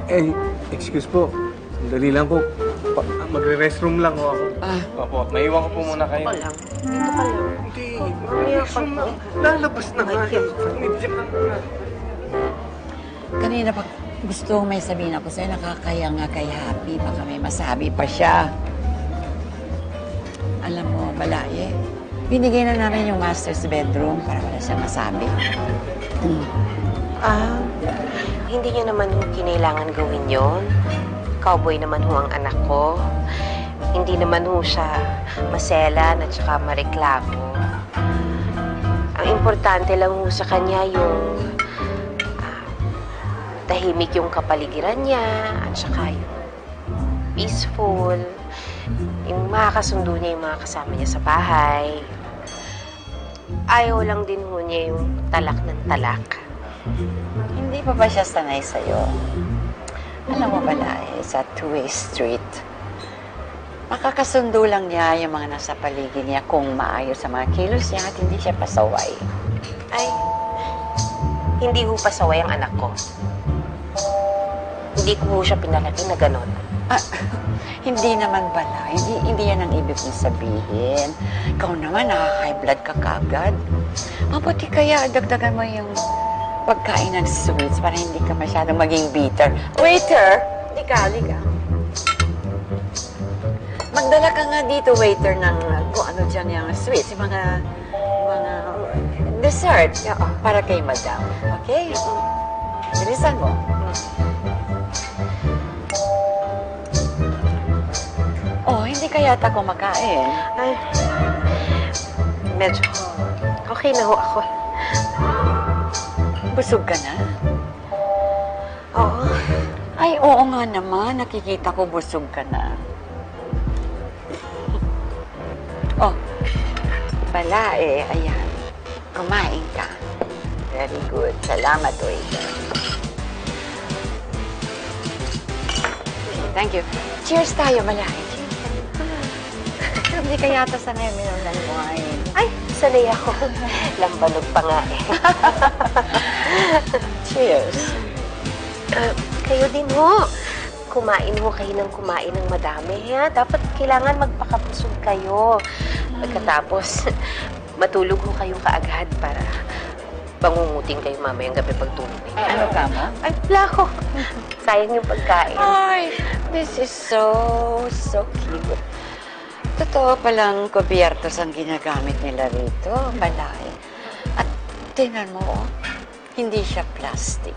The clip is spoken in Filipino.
Eh, excuse po. Dali lang po. Magre-restroom lang ho ako. Opo, maiwan ko po muna kayo. Dito ka lang. Dito ka lang. Hindi, restroom na. Lalabas na nga eh. Medyo lang na. Kanina pa gusto may sabihin ako sa'yo, nakakaya nga kay Happy. Baka may masabi pa siya. Alam mo, Balaye, binigay na namin yung master's bedroom para wala siya masabi. Hindi niya naman ho kinailangan gawin yon. Cowboy naman ho ang anak ko. Hindi naman ho siya maselan at saka mareklamo. Ang importante lang ho sa kanya yung tahimik yung kapaligiran niya at saka yung peaceful. Yung makakasundo niya yung mga kasama niya sa bahay. Ayaw lang din ho niya yung talak ng talak. Hindi pa ba siya sanay sa'yo? Alam mo pala, sa two-way street. Makakasundo lang niya yung mga nasa paligid niya kung maayos sa mga kilos niya at hindi siya pasaway. Ay, hindi ho pasaway ang anak ko. Hindi ko ho siya pinalaki na ganon. Hindi naman pala. Hindi yan ang ibig kong sabihin. Ikaw naman, high blood ka kaagad. Mabuti kaya dagdagan mo yung pagkain ng sweets para hindi ka masyadong maging bitter. Waiter! Lika. Magdala ka nga dito, waiter, ng kung ano dyan yung sweets, yung mga dessert para kay madam. Okay? Bilisan mo. Oh, hindi kaya yata kumakain. Ay, medyo okay na ho ako. Busog ka na? Oo. Ay, oo nga naman. Nakikita ko busog ka na. Oh, pala ayan. Kumain ka. Very good. Salamat, waiter. Thank you. Cheers tayo, Malay. Hindi ka yata sanay minom ng wine. Ay, sanay ako. Lambanog pa nga eh. Cheers. Kayo din ho. Kumain ho kayo ng kumain ng madami. Ha? Dapat kailangan magpakabusog kayo. Pagkatapos, matulog ho kayo kaagad para bangungutin kayo mamayang gabi pagtulog. Ano ka mo? Ay, wala ko. Sayang yung pagkain. Ay, this is so cute. Totoo palang kubiertos ang ginagamit nila rito, Balay. At tingnan mo, hindi siya plastic.